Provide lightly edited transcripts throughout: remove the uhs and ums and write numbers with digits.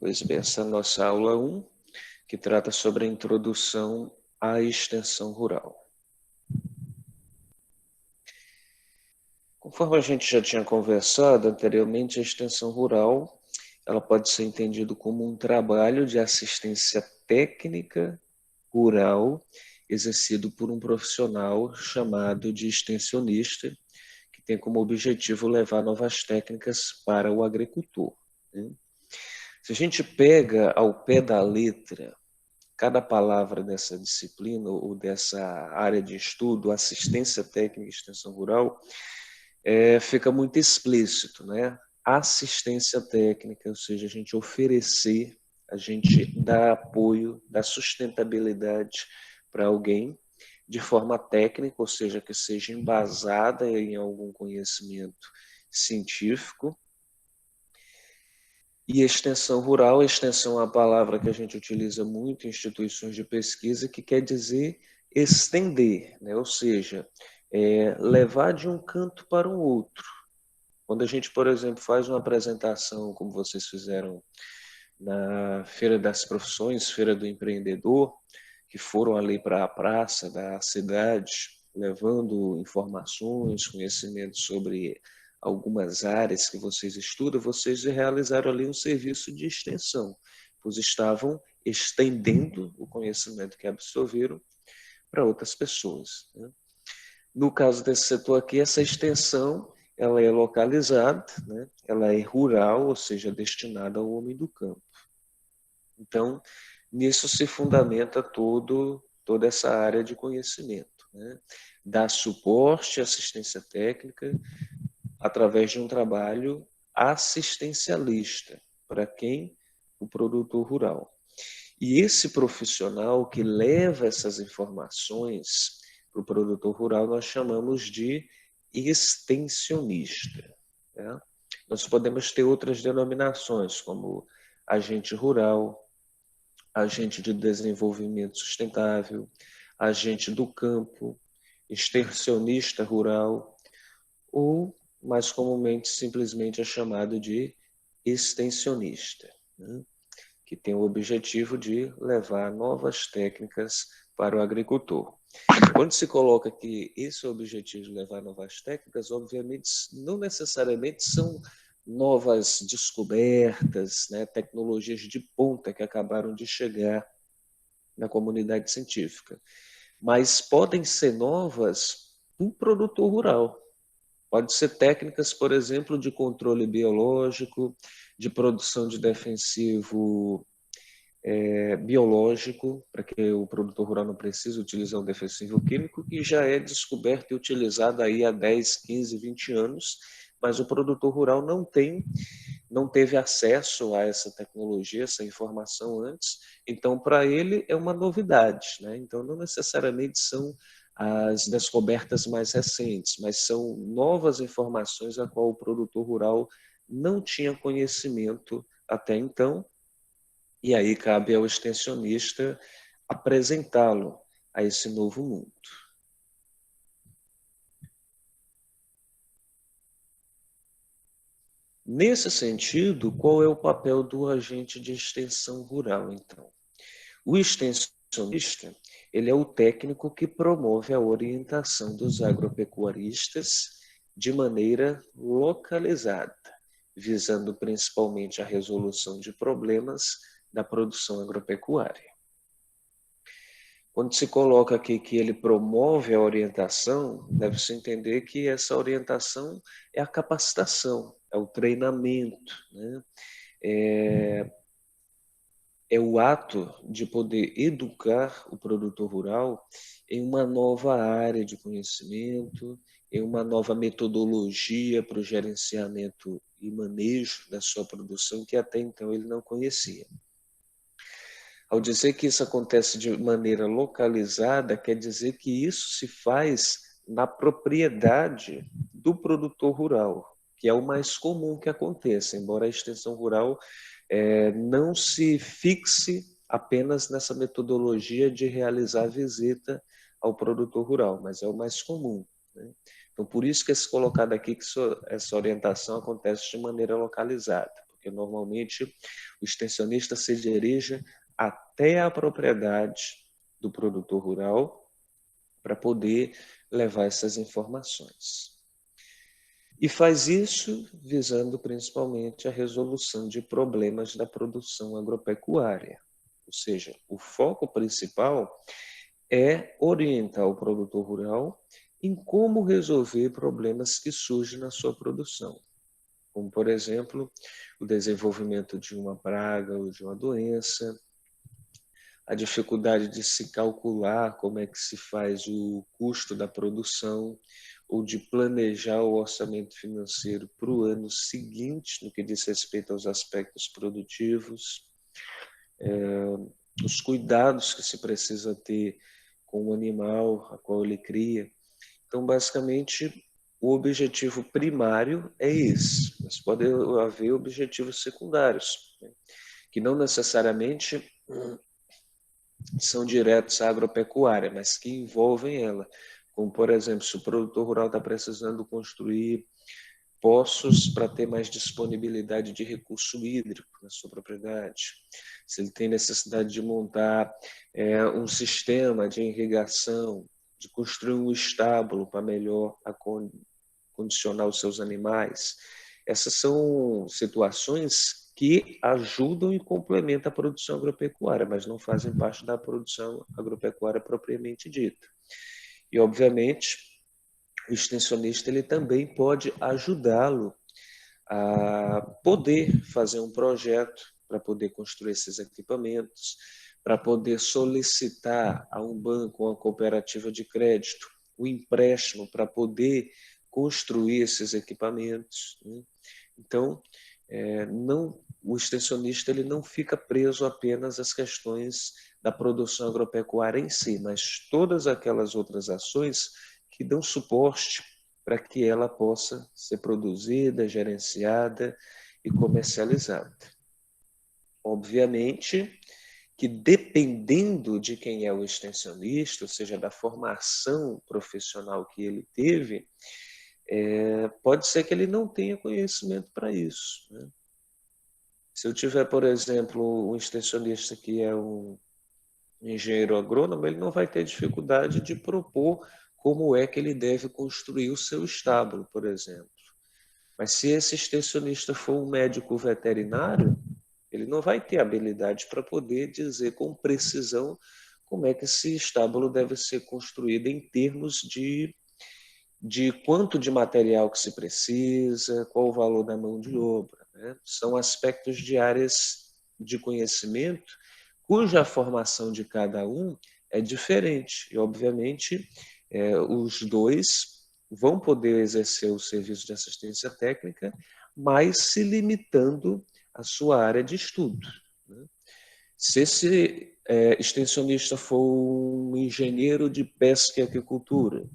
Pois bem, essa é a nossa aula 1, que trata sobre a introdução à extensão rural. Conforme a gente já tinha conversado anteriormente, a extensão rural ela pode ser entendida como um trabalho de assistência técnica rural exercido por um profissional chamado de extensionista, que tem como objetivo levar novas técnicas para o agricultor, né? Se a gente pega ao pé da letra cada palavra dessa disciplina ou dessa área de estudo, assistência técnica e extensão rural, fica muito explícito, né? Assistência técnica, ou seja, a gente oferecer, a gente dar apoio, dar sustentabilidade para alguém de forma técnica, ou seja, que seja embasada em algum conhecimento científico. E extensão rural, extensão é uma palavra que a gente utiliza muito em instituições de pesquisa, que quer dizer estender, né? Ou seja, levar de um canto para o outro. Quando a gente, por exemplo, faz uma apresentação, como vocês fizeram na Feira das Profissões, Feira do Empreendedor, que foram ali para a praça da cidade, levando informações, conhecimentos sobre algumas áreas que vocês estudam, vocês realizaram ali um serviço de extensão, pois estavam estendendo o conhecimento que absorveram para outras pessoas, né? No caso desse setor aqui, essa extensão ela é localizada, né? Ela é rural, ou seja, destinada ao homem do campo. Então, nisso se fundamenta toda essa área de conhecimento, né? Dar suporte, assistência técnica, através de um trabalho assistencialista para quem? O produtor rural. E esse profissional que leva essas informações para o produtor rural, nós chamamos de extensionista, né? Nós podemos ter outras denominações, como agente rural, agente de desenvolvimento sustentável, agente do campo, extensionista rural, ou mais comumente simplesmente é chamado de extensionista, né? Que tem o objetivo de levar novas técnicas para o agricultor. Quando se coloca que esse é o objetivo de levar novas técnicas, obviamente não necessariamente são novas descobertas, né, tecnologias de ponta que acabaram de chegar na comunidade científica, mas podem ser novas para o produtor rural. Pode ser técnicas, por exemplo, de controle biológico, de produção de defensivo biológico, para que o produtor rural não precise utilizar um defensivo químico, que já é descoberto e utilizado aí há 10, 15, 20 anos, mas o produtor rural não teve acesso a essa tecnologia, essa informação antes, então para ele é uma novidade, né? Então não necessariamente são as descobertas mais recentes, mas são novas informações a qual o produtor rural não tinha conhecimento até então, e aí cabe ao extensionista apresentá-lo a esse novo mundo. Nesse sentido, qual é o papel do agente de extensão rural, então? O extensionista, ele é o técnico que promove a orientação dos agropecuaristas de maneira localizada, visando principalmente a resolução de problemas da produção agropecuária. Quando se coloca aqui que ele promove a orientação, deve-se entender que essa orientação é a capacitação, é o treinamento, né? É o ato de poder educar o produtor rural em uma nova área de conhecimento, em uma nova metodologia para o gerenciamento e manejo da sua produção que até então ele não conhecia. Ao dizer que isso acontece de maneira localizada, quer dizer que isso se faz na propriedade do produtor rural, que é o mais comum que aconteça, embora a extensão rural não se fixe apenas nessa metodologia de realizar visita ao produtor rural, mas é o mais comum, né? Então, por isso que é colocado aqui que essa orientação acontece de maneira localizada, porque normalmente o extensionista se dirige até a propriedade do produtor rural para poder levar essas informações. E faz isso visando principalmente a resolução de problemas da produção agropecuária. Ou seja, o foco principal é orientar o produtor rural em como resolver problemas que surgem na sua produção, como, por exemplo, o desenvolvimento de uma praga ou de uma doença, a dificuldade de se calcular como é que se faz o custo da produção ou de planejar o orçamento financeiro para o ano seguinte, no que diz respeito aos aspectos produtivos, os cuidados que se precisa ter com o animal a qual ele cria. Então, basicamente, o objetivo primário é esse, mas pode haver objetivos secundários, né, que não necessariamente são diretos à agropecuária, mas que envolvem ela. Como, por exemplo, se o produtor rural está precisando construir poços para ter mais disponibilidade de recurso hídrico na sua propriedade, se ele tem necessidade de montar um sistema de irrigação, de construir um estábulo para melhor condicionar os seus animais. Essas são situações que ajudam e complementam a produção agropecuária, mas não fazem parte da produção agropecuária propriamente dita. E, obviamente, o extensionista ele também pode ajudá-lo a poder fazer um projeto para poder construir esses equipamentos, para poder solicitar a um banco, uma cooperativa de crédito, o empréstimo para poder construir esses equipamentos, né? Então, o extensionista ele não fica preso apenas às questões da produção agropecuária em si, mas todas aquelas outras ações que dão suporte para que ela possa ser produzida, gerenciada e comercializada. Obviamente que dependendo de quem é o extensionista, ou seja, da formação profissional que ele teve, pode ser que ele não tenha conhecimento para isso, né? Se eu tiver, por exemplo, um extensionista que é um engenheiro agrônomo, ele não vai ter dificuldade de propor como é que ele deve construir o seu estábulo, por exemplo. Mas se esse extensionista for um médico veterinário, ele não vai ter habilidade para poder dizer com precisão como é que esse estábulo deve ser construído em termos de quanto de material que se precisa, qual o valor da mão de obra, né? São aspectos de áreas de conhecimento cuja formação de cada um é diferente. E, obviamente, os dois vão poder exercer o serviço de assistência técnica, mas se limitando à sua área de estudo, né? Se esse extensionista for um engenheiro de pesca e aquicultura,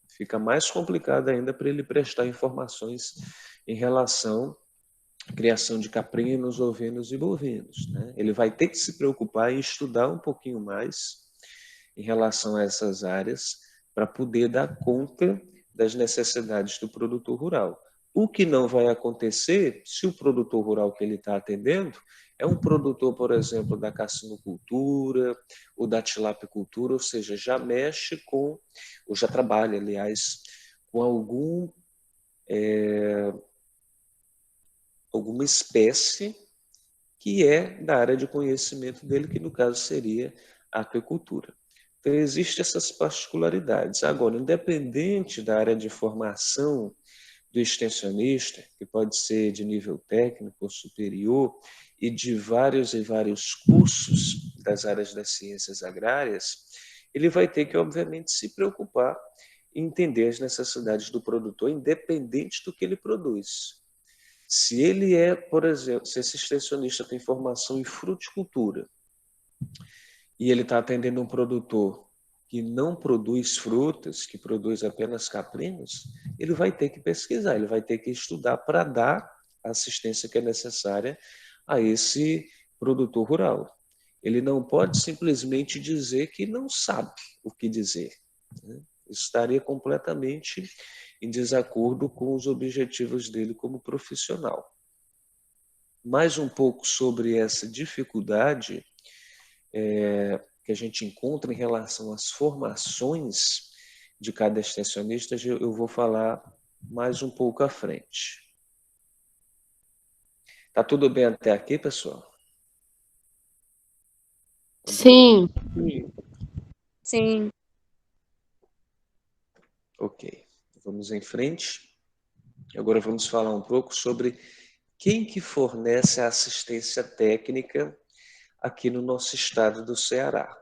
fica mais complicado ainda para ele prestar informações em relação à criação de caprinos, ovinos e bovinos, né? Ele vai ter que se preocupar em estudar um pouquinho mais em relação a essas áreas para poder dar conta das necessidades do produtor rural. O que não vai acontecer se o produtor rural que ele está atendendo é um produtor, por exemplo, da cassinocultura ou da tilapicultura, ou seja, já mexe com, ou já trabalha, aliás, com alguma espécie que é da área de conhecimento dele, que no caso seria a aquicultura. Então, existem essas particularidades. Agora, independente da área de formação do extensionista, que pode ser de nível técnico ou superior, e de vários e vários cursos das áreas das ciências agrárias, ele vai ter que, obviamente, se preocupar em entender as necessidades do produtor, independente do que ele produz. Se ele por exemplo, se esse extensionista tem formação em fruticultura e ele está atendendo um produtor que não produz frutas, que produz apenas caprinos, ele vai ter que pesquisar, ele vai ter que estudar para dar a assistência que é necessária a esse produtor rural. Ele não pode simplesmente dizer que não sabe o que dizer, né? Isso estaria completamente em desacordo com os objetivos dele como profissional. mais um pouco sobre essa dificuldade que a gente encontra em relação às formações de cada extensionista, eu vou falar mais um pouco à frente. Tá tudo bem até aqui, pessoal? Sim. Sim. Ok, vamos em frente. Agora vamos falar um pouco sobre quem que fornece a assistência técnica aqui no nosso estado do Ceará.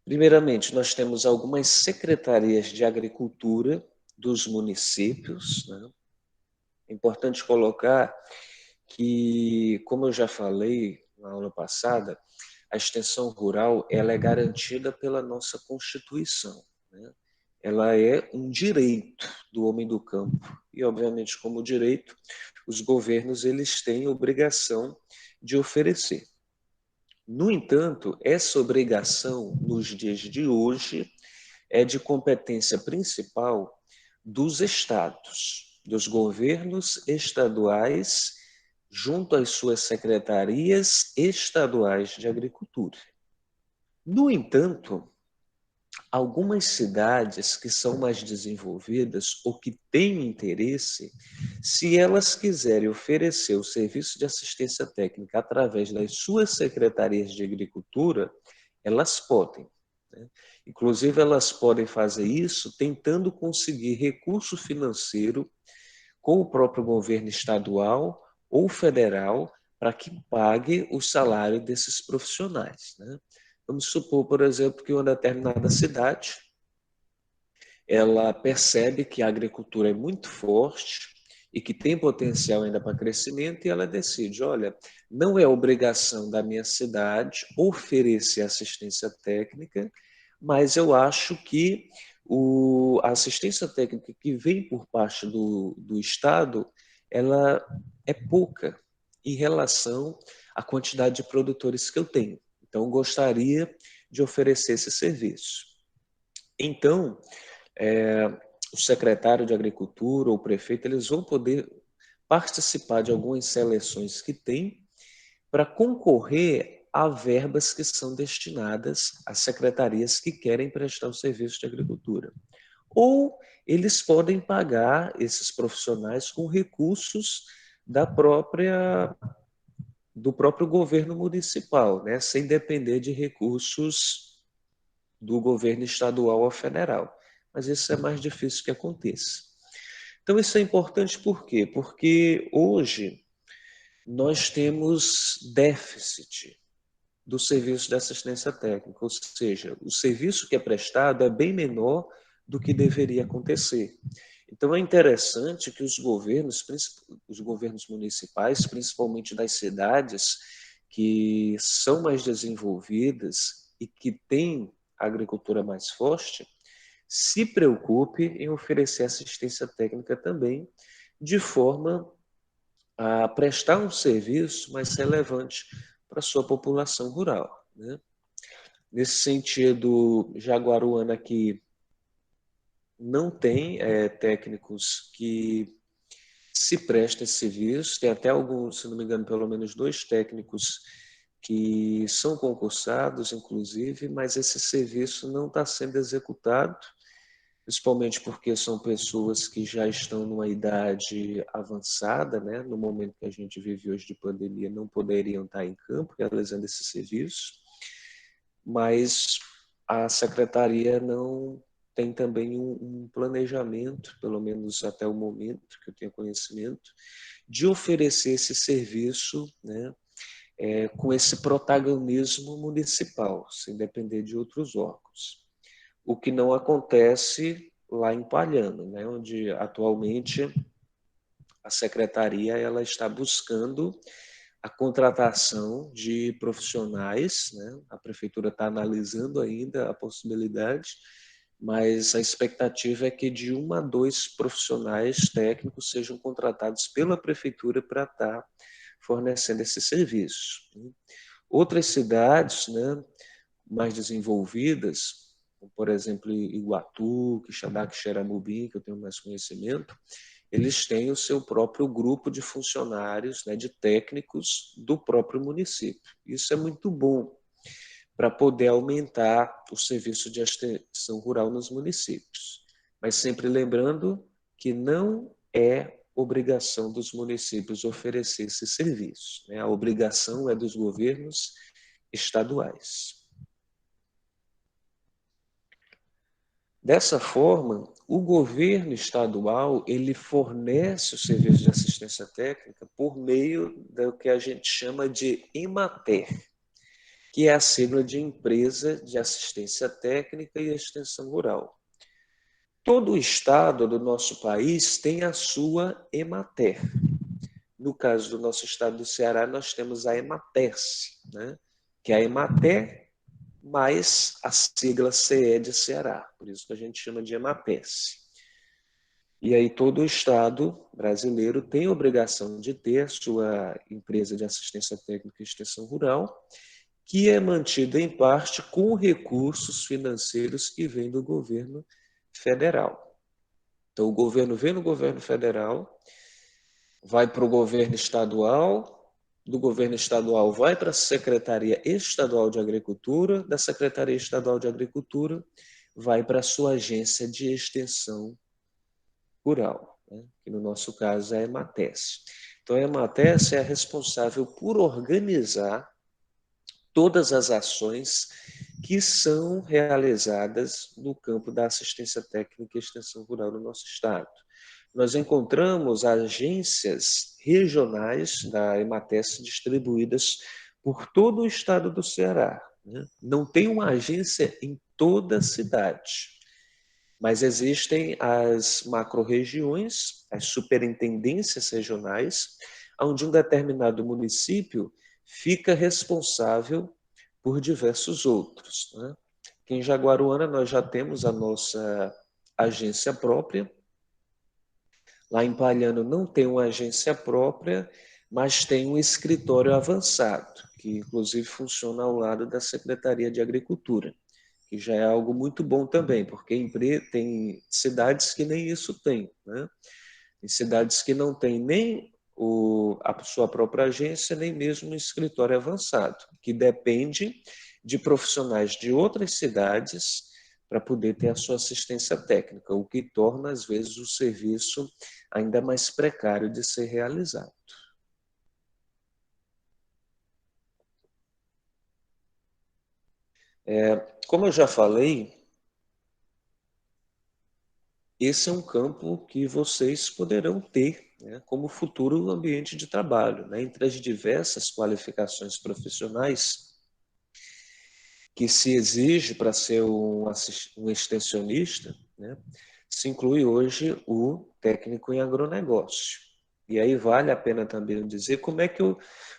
Primeiramente, nós temos algumas secretarias de agricultura dos municípios, né? É importante colocar que, como eu já falei na aula passada, a extensão rural ela é garantida pela nossa Constituição, né? Ela é um direito do homem do campo e, obviamente, como direito, os governos eles têm obrigação de oferecer. No entanto, essa obrigação, nos dias de hoje, é de competência principal dos estados, dos governos estaduais, junto às suas secretarias estaduais de agricultura. No entanto, algumas cidades que são mais desenvolvidas ou que têm interesse, se elas quiserem oferecer o serviço de assistência técnica através das suas secretarias de agricultura, elas podem, né? Inclusive, elas podem fazer isso tentando conseguir recurso financeiro com o próprio governo estadual ou federal para que pague o salário desses profissionais, né? Vamos supor, por exemplo, que uma determinada cidade ela percebe que a agricultura é muito forte e que tem potencial ainda para crescimento e ela decide, olha, não é obrigação da minha cidade oferecer assistência técnica, mas eu acho que a assistência técnica que vem por parte do Estado, ela é pouca em relação à quantidade de produtores que eu tenho. Então, eu gostaria de oferecer esse serviço. Então, o secretário de Agricultura ou o prefeito, eles vão poder participar de algumas seleções que tem para concorrer a verbas que são destinadas às secretarias que querem prestar o serviço de agricultura. Ou eles podem pagar esses profissionais com recursos do próprio governo municipal, né, sem depender de recursos do governo estadual ou federal. Mas isso é mais difícil que aconteça. Então, isso é importante por quê? Porque hoje nós temos déficit do serviço de assistência técnica, ou seja, o serviço que é prestado é bem menor do que deveria acontecer. Então, é interessante que os governos municipais, principalmente das cidades que são mais desenvolvidas e que têm a agricultura mais forte, se preocupe em oferecer assistência técnica também, de forma a prestar um serviço mais relevante para a sua população rural, né? Nesse sentido, Jaguaruana aqui não tem técnicos que se prestem esse serviço, tem até alguns, se não me engano, pelo menos 2 técnicos que são concursados, inclusive, mas esse serviço não está sendo executado, principalmente porque são pessoas que já estão numa idade avançada, né? No momento que a gente vive hoje de pandemia, não poderiam estar em campo realizando esse serviço, mas a secretaria não tem também um planejamento, pelo menos até o momento que eu tenho conhecimento, de oferecer esse serviço, né, com esse protagonismo municipal, sem depender de outros órgãos. O que não acontece lá em Palhano, né, onde atualmente a secretaria ela está buscando a contratação de profissionais, né? A prefeitura está analisando ainda a possibilidade, mas a expectativa é que de 1 a 2 profissionais técnicos sejam contratados pela prefeitura para estar fornecendo esse serviço. Outras cidades, né, mais desenvolvidas, como, por exemplo, Iguatu, Quixadá, Xeramubim, que eu tenho mais conhecimento, eles têm o seu próprio grupo de funcionários, né, de técnicos do próprio município. Isso é muito bom para poder aumentar o serviço de extensão rural nos municípios. Mas sempre lembrando que não é obrigação dos municípios oferecer esse serviço, né? A obrigação é dos governos estaduais. Dessa forma, o governo estadual ele fornece o serviço de assistência técnica por meio do que a gente chama de EMATER, que é a sigla de Empresa de Assistência Técnica e Extensão Rural. Todo o estado do nosso país tem a sua EMATER. No caso do nosso estado do Ceará, nós temos a EMATERCE, né? Que é a EMATER mais a sigla CE de Ceará, por isso que a gente chama de EMATERCE. E aí todo o estado brasileiro tem a obrigação de ter a sua empresa de assistência técnica e extensão rural, que é mantida em parte com recursos financeiros que vêm do governo federal. Então, o governo vem no governo federal, vai para o governo estadual, do governo estadual vai para a Secretaria Estadual de Agricultura, da Secretaria Estadual de Agricultura vai para a sua agência de extensão rural, né? Que no nosso caso é a EMATES. Então, a EMATES é a responsável por organizar todas as ações que são realizadas no campo da assistência técnica e extensão rural no nosso estado. Nós encontramos agências regionais da EMATES distribuídas por todo o estado do Ceará, né? Não tem uma agência em toda a cidade, mas existem as macro-regiões, as superintendências regionais, onde um determinado município fica responsável por diversos outros, né? Aqui em Jaguaruana nós já temos a nossa agência própria. Lá em Palhano não tem uma agência própria, mas tem um escritório avançado, que inclusive funciona ao lado da Secretaria de Agricultura, que já é algo muito bom também, porque tem cidades que nem isso tem, né? Tem cidades que não tem nem a sua própria agência, nem mesmo um escritório avançado, que depende de profissionais de outras cidades para poder ter a sua assistência técnica, o que torna, às vezes, o serviço ainda mais precário de ser realizado. Como eu já falei, esse é um campo que vocês poderão ter, né, como futuro ambiente de trabalho, né, entre as diversas qualificações profissionais que se exige para ser um extensionista, né, se inclui hoje o técnico em agronegócio. E aí vale a pena também dizer como é que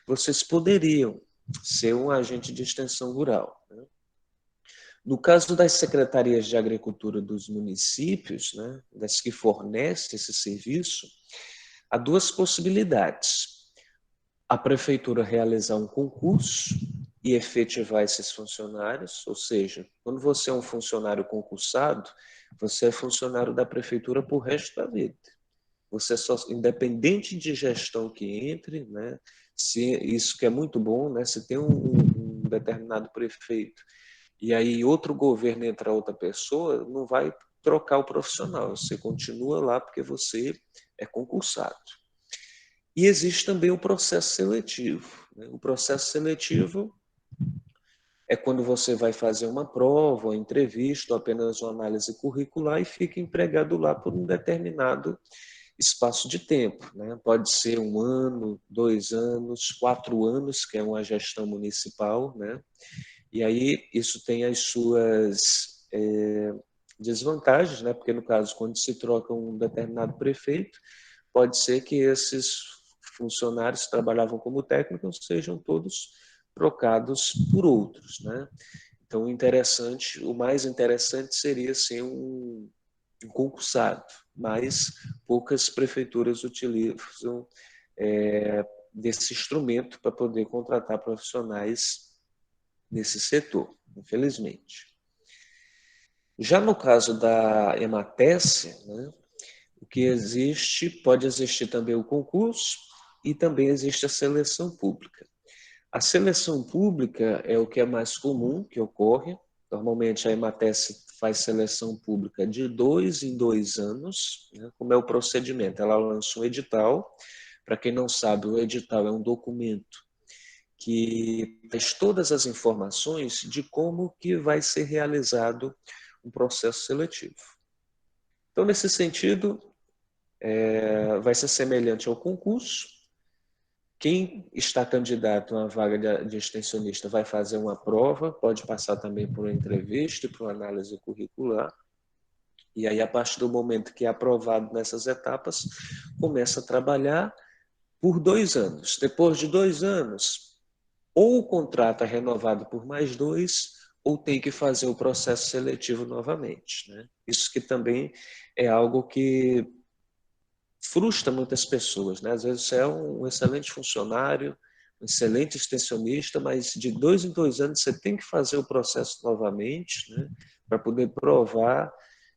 vocês poderiam ser um agente de extensão rural, né? No caso das secretarias de agricultura dos municípios, né, das que fornecem esse serviço, há duas possibilidades. A prefeitura realizar um concurso e efetivar esses funcionários, ou seja, quando você é um funcionário concursado, você é funcionário da prefeitura por resto da vida. Você só, independente de gestão que entre, né, se isso que é muito bom, né, se tem um determinado prefeito e aí outro governo entra outra pessoa, não vai trocar o profissional, você continua lá porque você é concursado. E existe também o processo seletivo, né? O processo seletivo é quando você vai fazer uma prova, uma entrevista, ou apenas uma análise curricular e fica empregado lá por um determinado espaço de tempo, né? Pode ser 1 ano, 2 anos, 4 anos, que é uma gestão municipal, né? E aí isso tem as suas desvantagens, né? Porque no caso, quando se troca um determinado prefeito, pode ser que esses funcionários que trabalhavam como técnicos sejam todos trocados por outros, né? Então, o mais interessante seria ser um concursado, mas poucas prefeituras utilizam desse instrumento para poder contratar profissionais nesse setor, infelizmente. Já no caso da EMATES, né, o O que existe, pode existir também o concurso e também existe a seleção pública. A seleção pública é o que é mais comum que ocorre. Normalmente a EMATES faz seleção pública de 2 em 2 anos, né? Como é o procedimento? Ela lança um edital. Para quem não sabe, o edital é um documento que traz todas as informações de como que vai ser realizado um processo seletivo. Então, nesse sentido, vai ser semelhante ao concurso. Quem está candidato a uma vaga de extensionista vai fazer uma prova, pode passar também por uma entrevista e por uma análise curricular. E aí, a partir do momento que é aprovado nessas etapas, começa a trabalhar por 2 anos. Depois de 2 anos, ou o contrato é renovado por mais 2, ou tem que fazer o processo seletivo novamente, né? Isso que também é algo que frustra muitas pessoas, né? Às vezes você é um excelente funcionário, um excelente extensionista, mas de 2 em 2 anos você tem que fazer o processo novamente, né? Para poder provar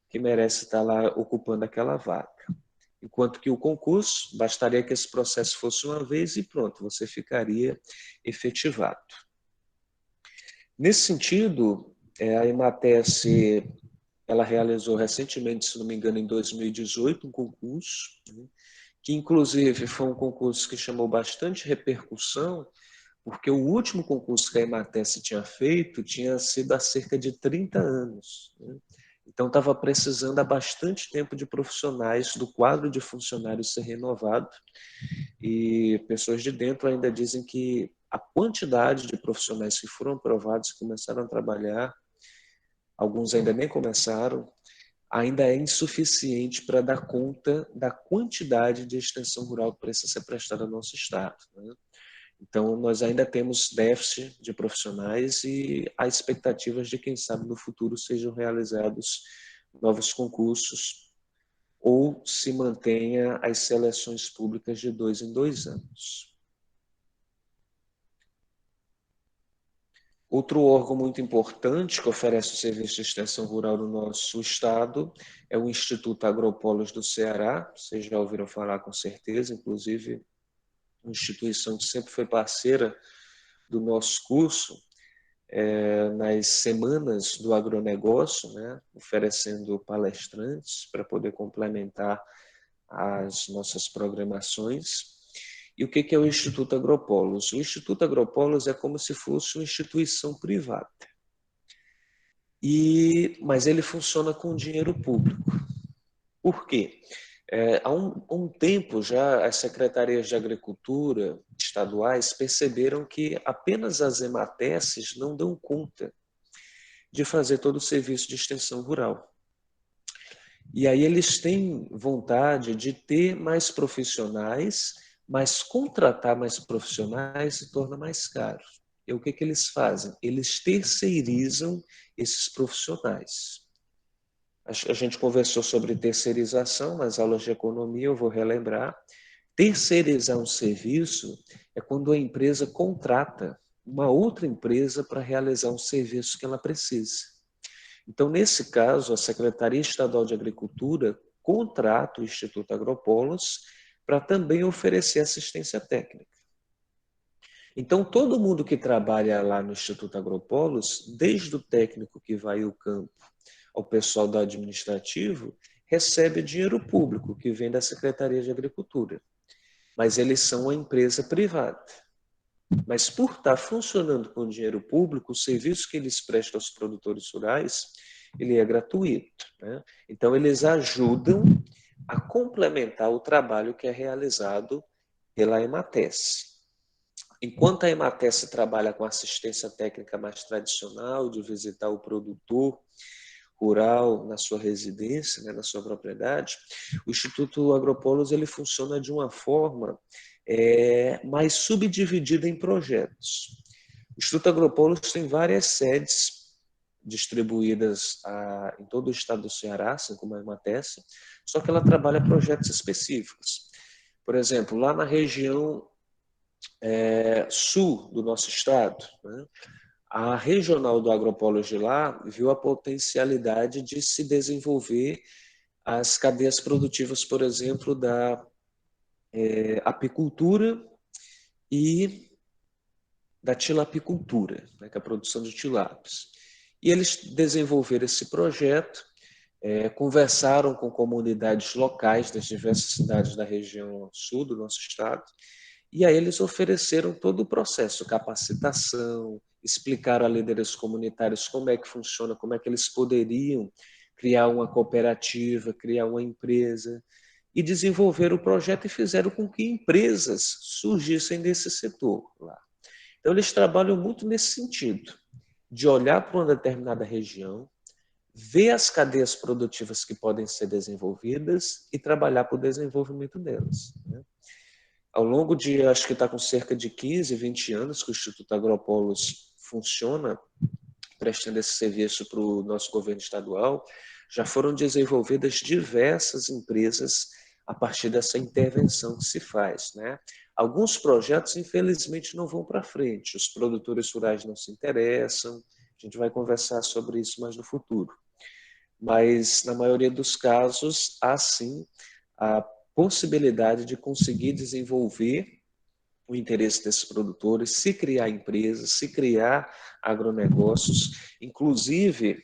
que merece estar lá ocupando aquela vaga. Enquanto que o concurso, bastaria que esse processo fosse uma vez e pronto, você ficaria efetivado. Nesse sentido, a EMATES, ela realizou recentemente, se não me engano, em 2018, um concurso, né, que inclusive foi um concurso que chamou bastante repercussão, porque o último concurso que a EMATES tinha feito tinha sido há cerca de 30 anos. Né? Então, estava precisando há bastante tempo de profissionais do quadro de funcionários ser renovado, e pessoas de dentro ainda dizem que a quantidade de profissionais que foram aprovados e começaram a trabalhar, alguns ainda nem começaram, ainda é insuficiente para dar conta da quantidade de extensão rural que precisa ser prestada no nosso estado, né? Então, nós ainda temos déficit de profissionais e há expectativas de, quem sabe, no futuro sejam realizados novos concursos ou se mantenha as seleções públicas de 2 em 2 anos. Outro órgão muito importante que oferece o serviço de extensão rural no nosso estado é o Instituto Agropolos do Ceará. Vocês já ouviram falar com certeza, inclusive uma instituição que sempre foi parceira do nosso curso nas semanas do agronegócio, né, oferecendo palestrantes para poder complementar as nossas programações. E o que é o Instituto Agropolos? O Instituto Agropolos é como se fosse uma instituição privada, mas ele funciona com dinheiro público. Por quê? Há um tempo já as secretarias de agricultura estaduais perceberam que apenas as EMATESs não dão conta de fazer todo o serviço de extensão rural. E aí eles têm vontade de ter mais profissionais, mas contratar mais profissionais se torna mais caro. E o que eles fazem? Eles terceirizam esses profissionais. A gente conversou sobre terceirização nas aulas de economia, eu vou relembrar. Terceirizar um serviço é quando a empresa contrata uma outra empresa para realizar um serviço que ela precisa. Então, nesse caso, a Secretaria Estadual de Agricultura contrata o Instituto Agropolos para também oferecer assistência técnica. Então, todo mundo que trabalha lá no Instituto Agropolos, desde o técnico que vai ao campo ao pessoal do administrativo, recebe dinheiro público que vem da Secretaria de Agricultura. Mas eles são uma empresa privada. Mas por estar funcionando com dinheiro público, o serviço que eles prestam aos produtores rurais, ele é gratuito, né? Então, eles ajudam a complementar o trabalho que é realizado pela EMATES. Enquanto a EMATES trabalha com assistência técnica mais tradicional, de visitar o produtor rural na sua residência, né, na sua propriedade, o Instituto Agropolos ele funciona de uma forma mais subdividida em projetos. O Instituto Agropolos tem várias sedes distribuídas em todo o estado do Ceará, assim como a EMATES, só que ela trabalha projetos específicos. Por exemplo, lá na região sul do nosso estado, né, a regional do Agropolos de lá viu a potencialidade de se desenvolver as cadeias produtivas, por exemplo, da apicultura e da tilapicultura, né, que é a produção de tilápias. E eles desenvolveram esse projeto, conversaram com comunidades locais das diversas cidades da região sul do nosso estado, e aí eles ofereceram todo o processo, capacitação, explicaram a líderes comunitários como é que funciona, como é que eles poderiam criar uma cooperativa, criar uma empresa, e desenvolveram o projeto e fizeram com que empresas surgissem desse setor lá. Então, eles trabalham muito nesse sentido, de olhar para uma determinada região, ver as cadeias produtivas que podem ser desenvolvidas e trabalhar para o desenvolvimento delas. Né? Ao longo de, acho que está com cerca de 15, 20 anos que o Instituto Agropolos funciona, prestando esse serviço para o nosso governo estadual, já foram desenvolvidas diversas empresas a partir dessa intervenção que se faz. Né? Alguns projetos, infelizmente, não vão para frente, os produtores rurais não se interessam, a gente vai conversar sobre isso mais no futuro. Mas, na maioria dos casos, há sim a possibilidade de conseguir desenvolver o interesse desses produtores, se criar empresas, se criar agronegócios, inclusive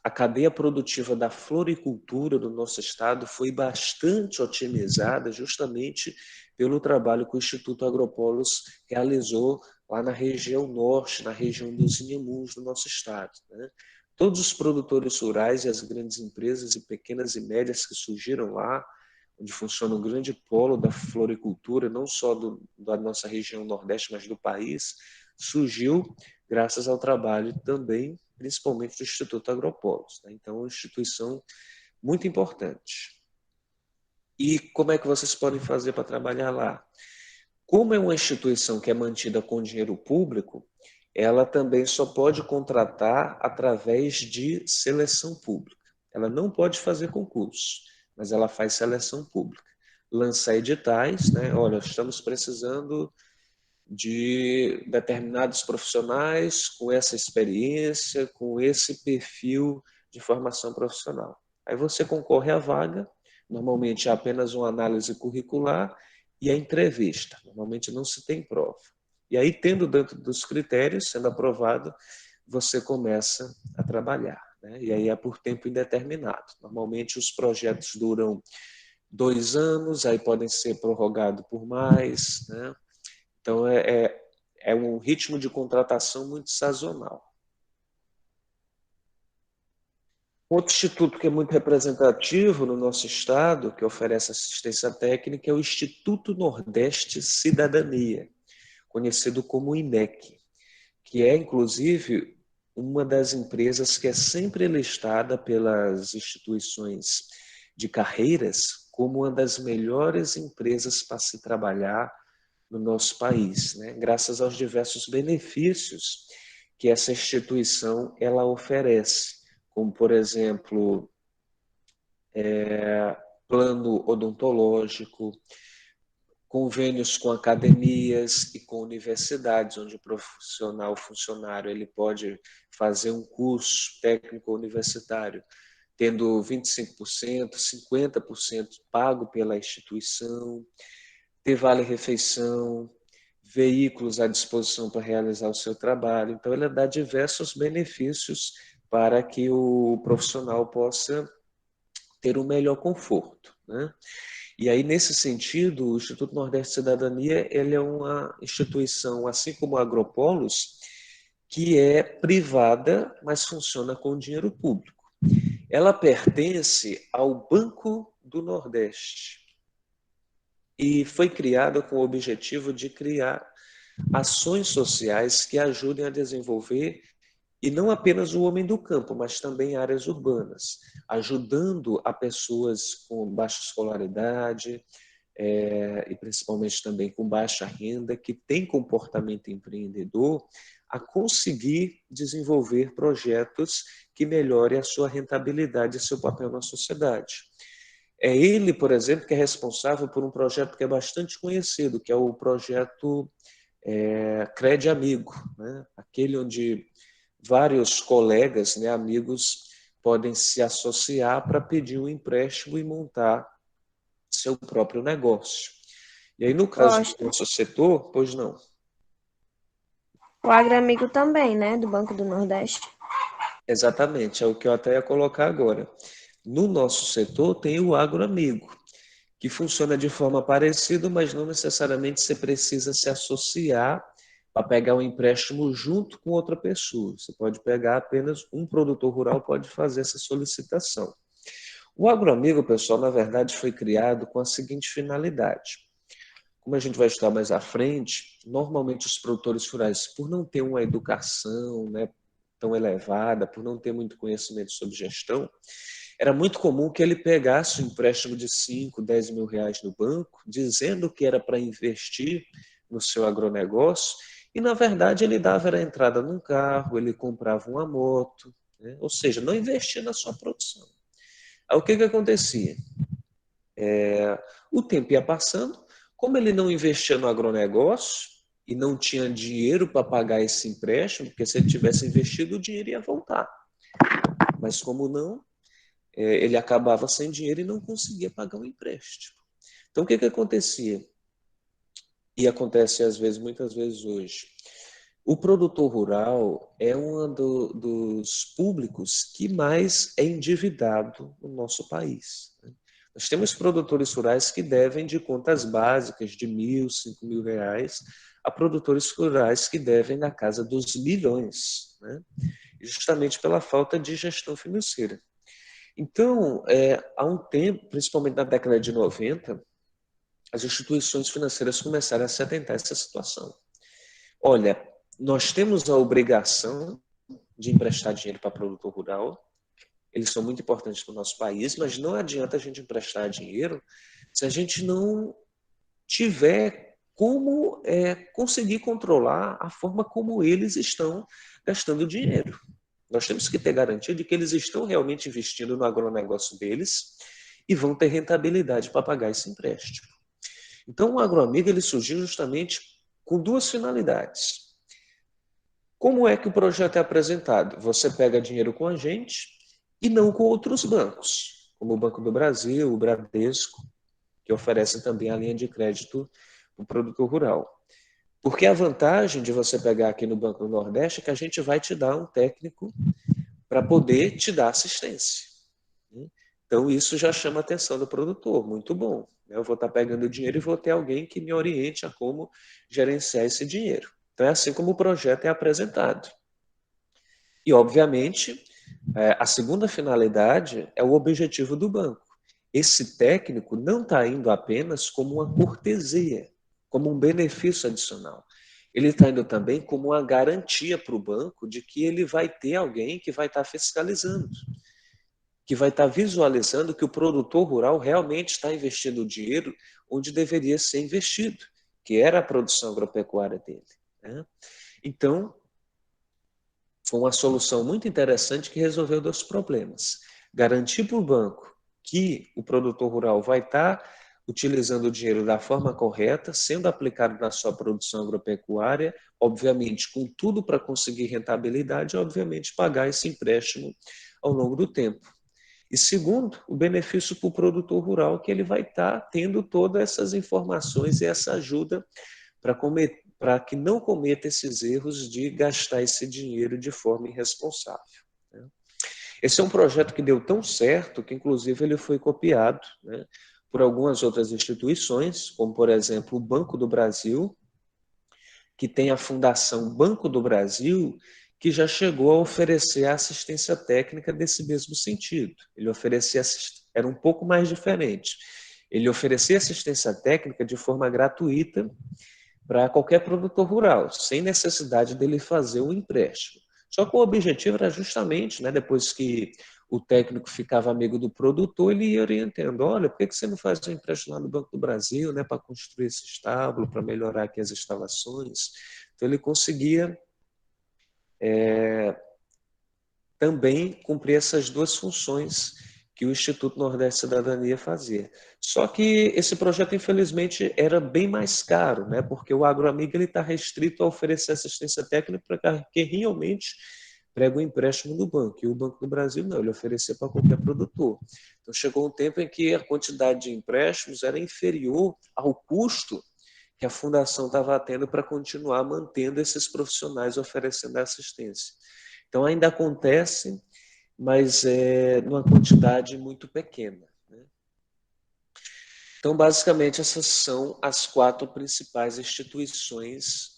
a cadeia produtiva da floricultura do nosso estado foi bastante otimizada justamente pelo trabalho que o Instituto Agropolos realizou lá na região norte, na região dos Inhamuns do nosso estado. Né? Todos os produtores rurais e as grandes empresas e pequenas e médias que surgiram lá, onde funciona um grande polo da floricultura, não só da nossa região nordeste, mas do país, surgiu graças ao trabalho também, principalmente do Instituto Agropolos. Né? Então, é uma instituição muito importante. E como é que vocês podem fazer para trabalhar lá? Como é uma instituição que é mantida com dinheiro público, ela também só pode contratar através de seleção pública. Ela não pode fazer concurso, mas ela faz seleção pública. Lança editais, né? Olha, estamos precisando de determinados profissionais com essa experiência, com esse perfil de formação profissional. Aí você concorre à vaga, normalmente é apenas uma análise curricular e a entrevista. Normalmente não se tem prova. E aí, tendo dentro dos critérios, sendo aprovado, você começa a trabalhar. Né? E aí é por tempo indeterminado. Normalmente os projetos duram 2 anos, aí podem ser prorrogados por mais, né? Então, é um ritmo de contratação muito sazonal. Outro instituto que é muito representativo no nosso estado, que oferece assistência técnica, é o Instituto Nordeste Cidadania, conhecido como INEC, que é, inclusive, uma das empresas que é sempre listada pelas instituições de carreiras como uma das melhores empresas para se trabalhar no nosso país, né? Graças aos diversos benefícios que essa instituição ela oferece, como, por exemplo, plano odontológico, convênios com academias e com universidades, onde o profissional, o funcionário, ele pode fazer um curso técnico universitário, tendo 25%, 50% pago pela instituição, ter vale-refeição, veículos à disposição para realizar o seu trabalho. Então, ele dá diversos benefícios para que o profissional possa ter um melhor conforto. Né? E aí, nesse sentido, o Instituto Nordeste de Cidadania ele é uma instituição, assim como a Agropolos, que é privada, mas funciona com dinheiro público. Ela pertence ao Banco do Nordeste e foi criada com o objetivo de criar ações sociais que ajudem a desenvolver e não apenas o homem do campo, mas também áreas urbanas, ajudando a pessoas com baixa escolaridade e principalmente também com baixa renda, que têm comportamento empreendedor, a conseguir desenvolver projetos que melhorem a sua rentabilidade e seu papel na sociedade. É ele, por exemplo, que é responsável por um projeto que é bastante conhecido, que é o projeto Crede Amigo, né? Aquele onde vários colegas, né, amigos, podem se associar para pedir um empréstimo e montar seu próprio negócio. E aí, no caso do Gosto. nosso setor, pois não. O Agroamigo também, né? Do Banco do Nordeste. Exatamente, é o que eu até ia colocar agora. No nosso setor tem o agroamigo, que funciona de forma parecida, mas não necessariamente você precisa se associar para pegar um empréstimo junto com outra pessoa. Você pode pegar apenas um produtor rural, pode fazer essa solicitação. O agroamigo, pessoal, na verdade foi criado com a seguinte finalidade. Como a gente vai estudar mais à frente, normalmente os produtores rurais, por não ter uma educação, né, tão elevada, por não ter muito conhecimento sobre gestão, era muito comum que ele pegasse um empréstimo de 5, 10 mil reais no banco, dizendo que era para investir no seu agronegócio, e na verdade ele dava a entrada num carro, ele comprava uma moto, né? Ou seja, não investia na sua produção. Aí o que acontecia? O tempo ia passando, como ele não investia no agronegócio e não tinha dinheiro para pagar esse empréstimo, porque se ele tivesse investido, o dinheiro ia voltar. Mas como não, ele acabava sem dinheiro e não conseguia pagar o empréstimo. Então o que acontecia? E acontece às vezes, muitas vezes hoje. O produtor rural é um dos públicos que mais é endividado no nosso país. Nós temos produtores rurais que devem de contas básicas de 1.000, 5.000 reais, a produtores rurais que devem na casa dos milhões, né? Justamente pela falta de gestão financeira. Então, há um tempo, principalmente na década de 90, as instituições financeiras começaram a se atentar a essa situação. Olha, nós temos a obrigação de emprestar dinheiro para produtor rural, eles são muito importantes para o nosso país, mas não adianta a gente emprestar dinheiro se a gente não tiver como conseguir controlar a forma como eles estão gastando dinheiro. Nós temos que ter garantia de que eles estão realmente investindo no agronegócio deles e vão ter rentabilidade para pagar esse empréstimo. Então, o agroamigo ele surgiu justamente com duas finalidades. Como é que o projeto é apresentado? Você pega dinheiro com a gente e não com outros bancos, como o Banco do Brasil, o Bradesco, que oferece também a linha de crédito para o produtor rural. Porque a vantagem de você pegar aqui no Banco do Nordeste é que a gente vai te dar um técnico para poder te dar assistência. Então, isso já chama a atenção do produtor, muito bom. Eu vou estar pegando o dinheiro e vou ter alguém que me oriente a como gerenciar esse dinheiro. Então, é assim como o projeto é apresentado. E, obviamente, a segunda finalidade é o objetivo do banco. Esse técnico não está indo apenas como uma cortesia, como um benefício adicional. Ele está indo também como uma garantia para o banco de que ele vai ter alguém que vai estar fiscalizando, que vai estar visualizando que o produtor rural realmente está investindo o dinheiro onde deveria ser investido, que era a produção agropecuária dele, né? Então, foi uma solução muito interessante que resolveu dois problemas. Garantir para o banco que o produtor rural vai estar utilizando o dinheiro da forma correta, sendo aplicado na sua produção agropecuária, obviamente com tudo para conseguir rentabilidade e, obviamente, pagar esse empréstimo ao longo do tempo. E segundo, o benefício para o produtor rural, que ele vai estar tendo todas essas informações e essa ajuda para que não cometa esses erros de gastar esse dinheiro de forma irresponsável, né? Esse é um projeto que deu tão certo que, inclusive, ele foi copiado, né, por algumas outras instituições, como, por exemplo, o Banco do Brasil, que tem a Fundação Banco do Brasil, que já chegou a oferecer assistência técnica desse mesmo sentido. Ele oferecia, era um pouco mais diferente. Ele oferecia assistência técnica de forma gratuita para qualquer produtor rural, sem necessidade dele fazer um empréstimo. Só que o objetivo era justamente, né, depois que o técnico ficava amigo do produtor, ele ia orientando, olha, por que você não faz um empréstimo lá no Banco do Brasil, né, para construir esse estábulo, para melhorar aqui as instalações? Então ele conseguia também cumprir essas duas funções que o Instituto Nordeste Cidadania fazia. Só que esse projeto, infelizmente, era bem mais caro, né? Porque o agroamigo está restrito a oferecer assistência técnica para que realmente pega o empréstimo no banco. E o Banco do Brasil não, ele oferecia para qualquer produtor. Então chegou um tempo em que a quantidade de empréstimos era inferior ao custo que a fundação estava tendo para continuar mantendo esses profissionais oferecendo assistência. Então ainda acontece, mas é numa quantidade muito pequena. Então, basicamente, essas são as 4 principais instituições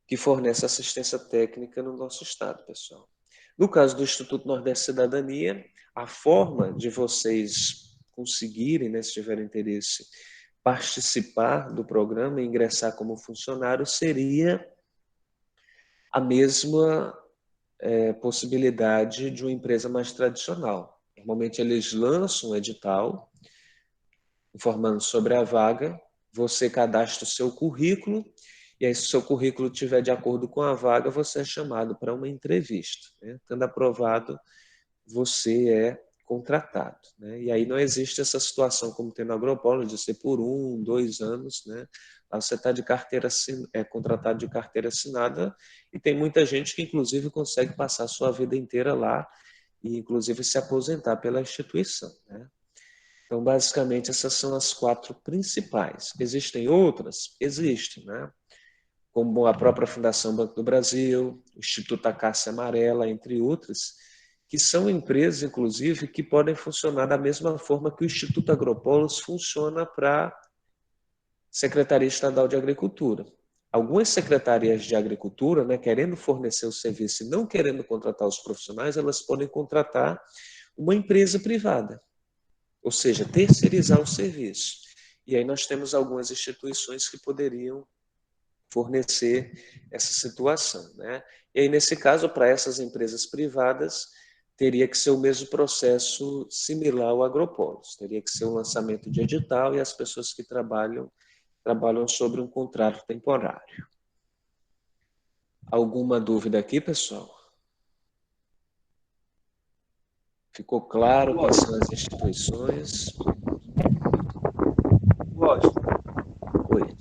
que fornecem assistência técnica no nosso estado, pessoal. No caso do Instituto Nordeste Cidadania, a forma de vocês conseguirem, né, se tiverem interesse, participar do programa e ingressar como funcionário seria a mesma possibilidade de uma empresa mais tradicional. Normalmente eles lançam um edital informando sobre a vaga, você cadastra o seu currículo, e aí se o seu currículo estiver de acordo com a vaga, você é chamado para uma entrevista. Né? Estando aprovado, você é contratado. Né? E aí não existe essa situação como tem no Agropolo, de ser por 1, 2 anos. Né? Lá você está de carteira contratado de carteira assinada, e tem muita gente que, inclusive, consegue passar a sua vida inteira lá e, inclusive, se aposentar pela instituição. Né? Então, basicamente, essas são as 4 principais. Existem outras? Existem, né? Como a própria Fundação Banco do Brasil, o Instituto Acácia Amarela, entre outras, que são empresas, inclusive, que podem funcionar da mesma forma que o Instituto Agropolos funciona para a Secretaria Estadual de Agricultura. Algumas secretarias de agricultura, né, querendo fornecer o serviço e não querendo contratar os profissionais, elas podem contratar uma empresa privada, ou seja, terceirizar o serviço. E aí nós temos algumas instituições que poderiam fornecer essa situação. Né? E aí, nesse caso, para essas empresas privadas, teria que ser o mesmo processo similar ao Agropolos. Teria que ser um lançamento de edital e as pessoas que trabalham sobre um contrato temporário. Alguma dúvida aqui, pessoal? Ficou claro quais são as instituições? Lógico. Oi.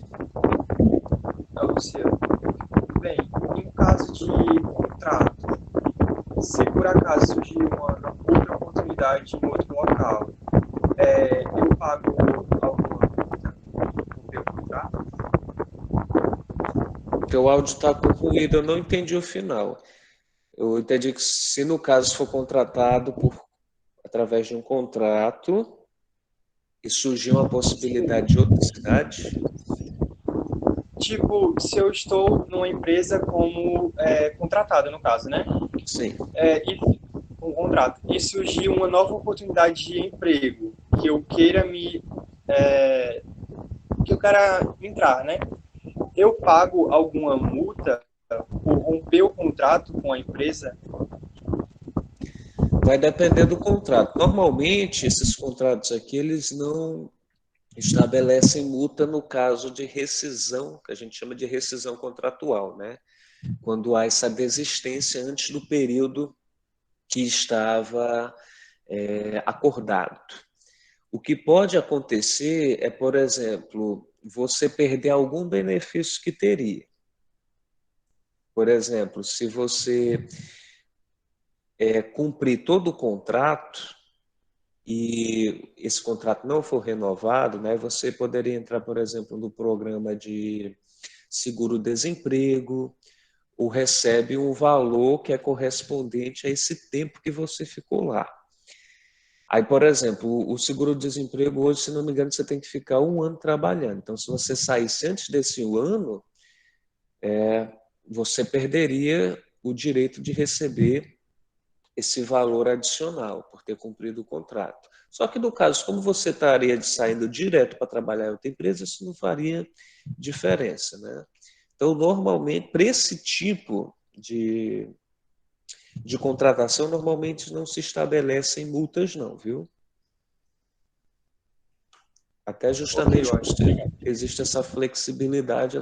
Luciano. Bem, em caso de contrato, se por acaso surgir uma outra oportunidade em outro local, eu pago alguma multa por meu contrato? Teu áudio está concluído, eu não entendi o final. Eu entendi que se no caso for contratado através de um contrato e surgir uma possibilidade de outra cidade, Tipo, se eu estou numa empresa como contratado, no caso, né? sim. E um contrato. E surgir uma nova oportunidade de emprego que eu queira que eu quero entrar, né? Eu pago alguma multa por romper o contrato com a empresa? Vai depender do contrato. Normalmente, esses contratos aqui, eles não estabelecem multa no caso de rescisão, que a gente chama de rescisão contratual, né? Quando há essa desistência antes do período que estava acordado. O que pode acontecer é, por exemplo, você perder algum benefício que teria. Por exemplo, se você cumprir todo o contrato e esse contrato não for renovado, né, você poderia entrar, por exemplo, no programa de seguro-desemprego, ou recebe um valor que é correspondente a esse tempo que você ficou lá. Aí, por exemplo, o seguro-desemprego hoje, se não me engano, você tem que ficar 1 ano trabalhando. Então, se você saísse antes desse ano, você perderia o direito de receber esse valor adicional por ter cumprido o contrato. Só que no caso, como você estaria saindo direto para trabalhar em outra empresa, isso não faria diferença, né? Então, normalmente, para esse tipo de contratação, normalmente não se estabelecem multas, não, viu? Até Ok, justamente por ótimo. existe essa flexibilidade,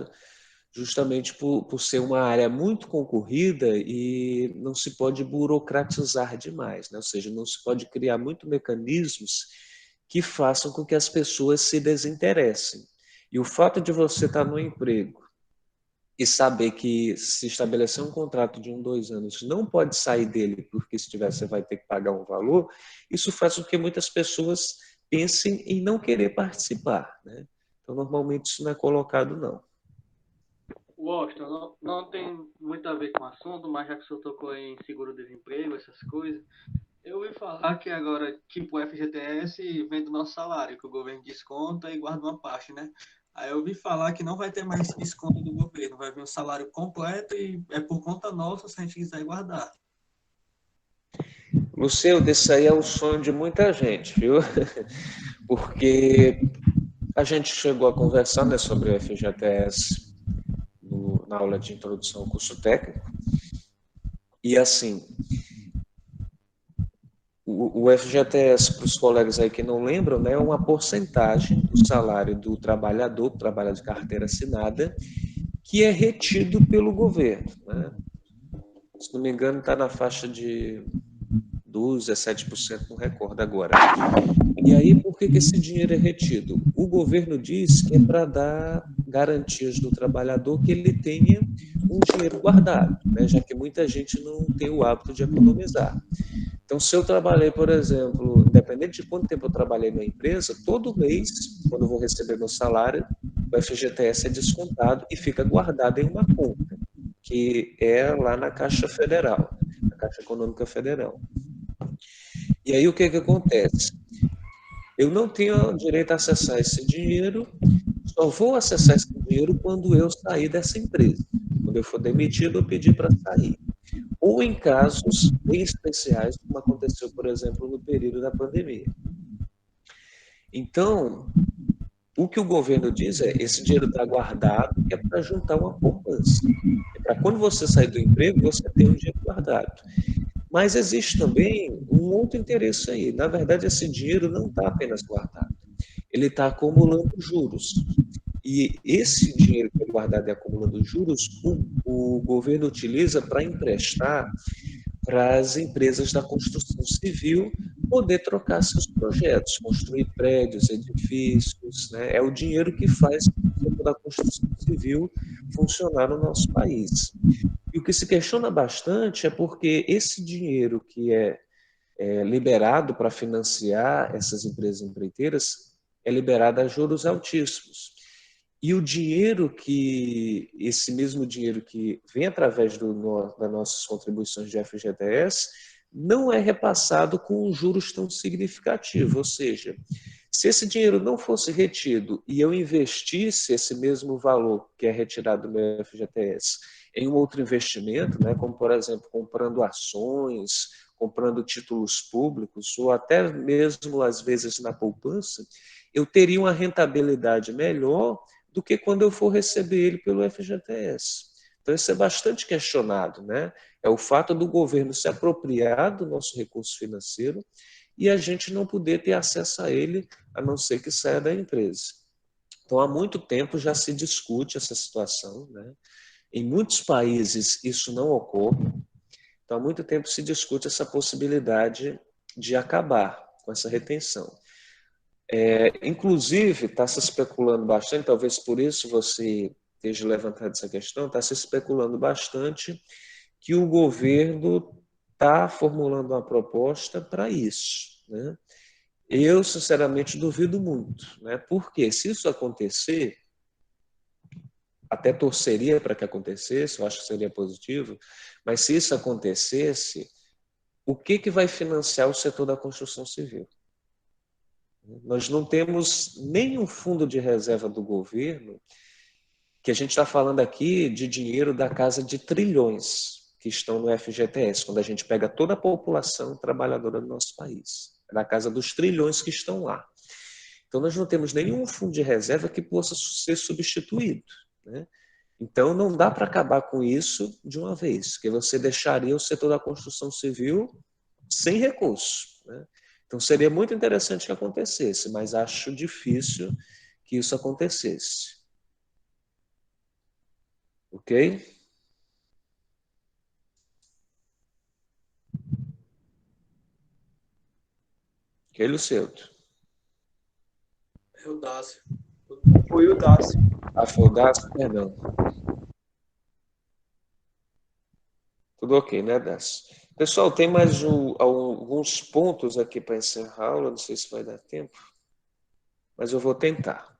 justamente por ser uma área muito concorrida e não se pode burocratizar demais, né? Ou seja, não se pode criar muito mecanismos que façam com que as pessoas se desinteressem. E o fato de você estar no emprego e saber que se estabelecer um contrato de 2 anos, não pode sair dele, porque se tiver você vai ter que pagar um valor, isso faz com que muitas pessoas pensem em não querer participar, né? Então, normalmente isso não é colocado, não. Washington, não tem muito a ver com o assunto, mas já que o senhor tocou em seguro-desemprego, essas coisas, eu ouvi falar que agora, tipo, o FGTS vem do nosso salário, que o governo desconta e guarda uma parte, né? Aí eu ouvi falar que não vai ter mais esse desconto do governo, vai vir o salário completo e é por conta nossa se a gente quiser guardar. Luciano, isso aí é o sonho de muita gente, viu? Porque a gente chegou a conversar, né, sobre o FGTS na aula de introdução ao curso técnico, e assim, o FGTS, para os colegas aí que não lembram, né, é uma porcentagem do salário do trabalhador, que trabalha de carteira assinada, que é retido pelo governo, né? Se não me engano, está na faixa de 12 a 7%, não recordo agora. E aí, por que esse dinheiro é retido? O governo diz que é para dar garantias do trabalhador que ele tenha um dinheiro guardado, né? Já que muita gente não tem o hábito de economizar. Então, se eu trabalhei, por exemplo, independente de quanto tempo eu trabalhei na empresa, todo mês, quando eu vou receber meu salário, o FGTS é descontado e fica guardado em uma conta, que é lá na Caixa Federal, na Caixa Econômica Federal. E aí o que acontece? Eu não tenho direito a acessar esse dinheiro, só vou acessar esse dinheiro quando eu sair dessa empresa. Quando eu for demitido, eu pedir para sair. Ou em casos bem especiais, como aconteceu, por exemplo, no período da pandemia. Então, o que o governo diz é: esse dinheiro está guardado, que é para juntar uma poupança. É para quando você sair do emprego, você ter um dinheiro guardado. Mas existe também um outro interesse aí. Na verdade, esse dinheiro não está apenas guardado, ele está acumulando juros. E esse dinheiro que é guardado e acumulando juros, o governo utiliza para emprestar para as empresas da construção civil poder trocar seus projetos, construir prédios, edifícios, né? É o dinheiro que faz o setor da construção civil funcionar no nosso país. E o que se questiona bastante é porque esse dinheiro que é liberado para financiar essas empresas empreiteiras é liberado a juros altíssimos. E o dinheiro esse mesmo dinheiro que vem através das nossas contribuições de FGTS, não é repassado com um juros tão significativo. Ou seja, se esse dinheiro não fosse retido e eu investisse esse mesmo valor que é retirado do meu FGTS em um outro investimento, né, como, por exemplo, comprando ações, comprando títulos públicos, ou até mesmo, às vezes, na poupança, eu teria uma rentabilidade melhor do que quando eu for receber ele pelo FGTS. Então, isso é bastante questionado, né? É o fato do governo se apropriar do nosso recurso financeiro e a gente não poder ter acesso a ele, a não ser que saia da empresa. Então, há muito tempo já se discute essa situação, né? Em muitos países isso não ocorre, então há muito tempo se discute essa possibilidade de acabar com essa retenção. Inclusive, está se especulando bastante, talvez por isso você esteja levantando essa questão, está se especulando bastante que o governo está formulando uma proposta para isso, né? Eu, sinceramente, duvido muito, né? Porque se isso acontecer, até torceria para que acontecesse, eu acho que seria positivo, mas se isso acontecesse, o que vai financiar o setor da construção civil? Nós não temos nenhum fundo de reserva do governo, que a gente está falando aqui de dinheiro da casa de trilhões que estão no FGTS, quando a gente pega toda a população trabalhadora do nosso país. É da casa dos trilhões que estão lá. Então, nós não temos nenhum fundo de reserva que possa ser substituído, né? Então, não dá para acabar com isso de uma vez, porque você deixaria o setor da construção civil sem recurso, né? Então, seria muito interessante que acontecesse, mas acho difícil que isso acontecesse. Ok? Ok, Luceuto? É o Dácio. Foi o Dácio. Afogaço, perdão. Tudo ok, né, Dácio? Pessoal, tem mais alguns pontos aqui para encerrar a aula, não sei se vai dar tempo, mas eu vou tentar.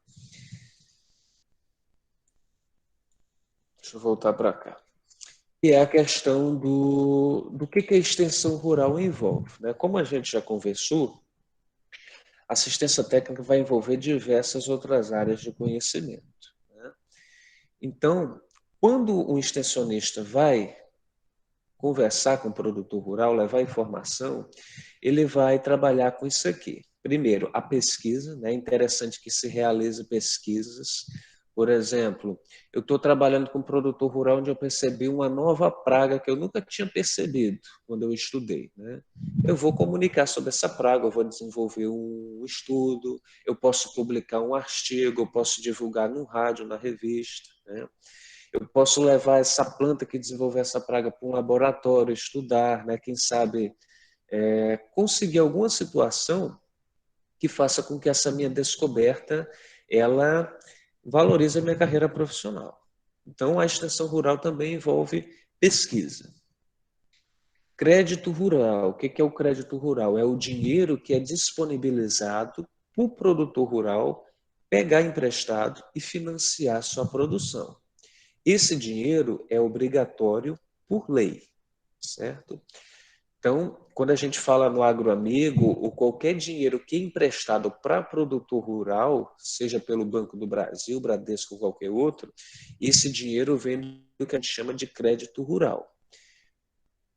Deixa eu voltar para cá. E é a questão do que a extensão rural envolve, né? Como a gente já conversou, assistência técnica vai envolver diversas outras áreas de conhecimento, né? Então, quando o extensionista vai conversar com o produtor rural, levar informação, ele vai trabalhar com isso aqui. Primeiro, a pesquisa, né? É interessante que se realize pesquisas. Por exemplo, eu estou trabalhando com um produtor rural onde eu percebi uma nova praga que eu nunca tinha percebido quando eu estudei, né? Eu vou comunicar sobre essa praga, eu vou desenvolver um estudo, eu posso publicar um artigo, eu posso divulgar no rádio, na revista, né? Eu posso levar essa planta que desenvolveu essa praga para um laboratório, estudar, né? Quem sabe conseguir alguma situação que faça com que essa minha descoberta ela valorize a minha carreira profissional. Então, a extensão rural também envolve pesquisa. Crédito rural. O que é o crédito rural? É o dinheiro que é disponibilizado para o produtor rural pegar emprestado e financiar sua produção. Esse dinheiro é obrigatório por lei, certo? Então, quando a gente fala no agroamigo, ou qualquer dinheiro que é emprestado para produtor rural, seja pelo Banco do Brasil, Bradesco ou qualquer outro, esse dinheiro vem do que a gente chama de crédito rural.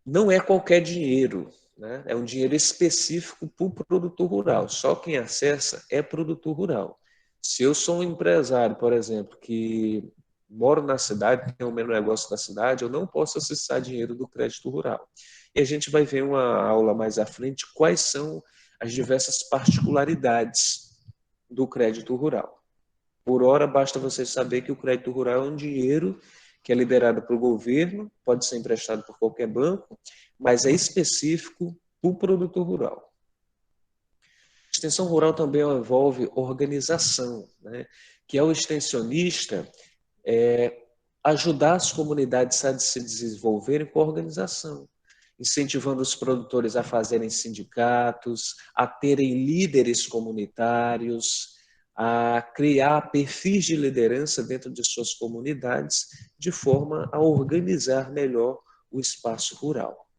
Não é qualquer dinheiro, né? É um dinheiro específico para o produtor rural. Só quem acessa é produtor rural. Se eu sou um empresário, por exemplo, que moro na cidade, tenho o meu negócio na cidade, eu não posso acessar dinheiro do crédito rural. E a gente vai ver uma aula mais à frente quais são as diversas particularidades do crédito rural. Por hora, basta você saber que o crédito rural é um dinheiro que é liberado para o governo, pode ser emprestado por qualquer banco, mas é específico para o produtor rural. Extensão rural também envolve organização, né? Que é o extensionista ajudar as comunidades a se desenvolverem com a organização, incentivando os produtores a fazerem sindicatos, a terem líderes comunitários, a criar perfis de liderança dentro de suas comunidades, de forma a organizar melhor o espaço rural.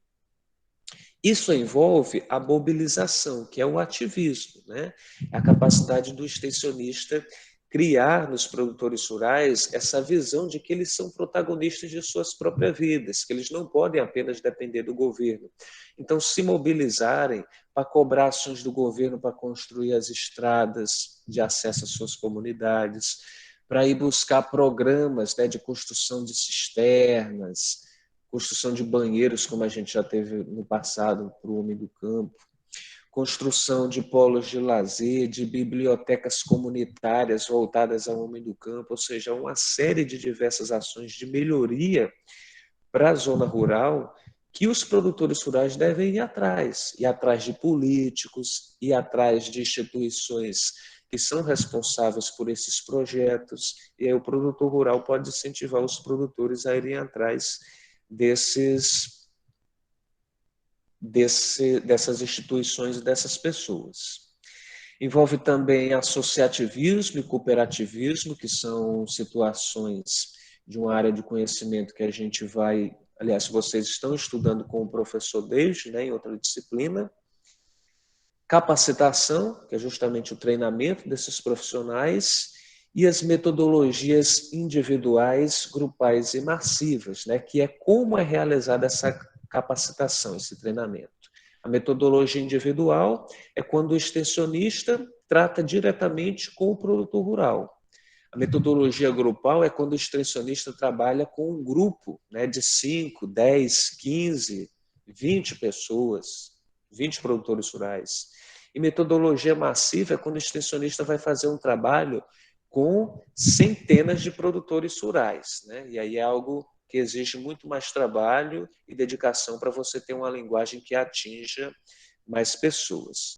Isso envolve a mobilização, que é o ativismo, né? A capacidade do extensionista criar nos produtores rurais essa visão de que eles são protagonistas de suas próprias vidas, que eles não podem apenas depender do governo. Então, se mobilizarem para cobrar ações do governo para construir as estradas de acesso às suas comunidades, para ir buscar programas, né, de construção de cisternas, construção de banheiros, como a gente já teve no passado para o homem do campo, construção de polos de lazer, de bibliotecas comunitárias voltadas ao homem do campo, ou seja, uma série de diversas ações de melhoria para a zona rural que os produtores rurais devem ir atrás de políticos, ir atrás de instituições que são responsáveis por esses projetos, e aí o produtor rural pode incentivar os produtores a irem atrás dessas instituições e dessas pessoas. Envolve também associativismo e cooperativismo, que são situações de uma área de conhecimento que a gente vai, aliás, vocês estão estudando com o professor desde, né, em outra disciplina. Capacitação, que é justamente o treinamento desses profissionais, e as metodologias individuais, grupais e massivas, né, que é como é realizada essa capacitação, esse treinamento. A metodologia individual é quando o extensionista trata diretamente com o produtor rural. A metodologia grupal é quando o extensionista trabalha com um grupo, né, de 5, 10, 15, 20 pessoas, 20 produtores rurais. E metodologia massiva é quando o extensionista vai fazer um trabalho com centenas de produtores rurais, né? E aí é algo que exige muito mais trabalho e dedicação para você ter uma linguagem que atinja mais pessoas.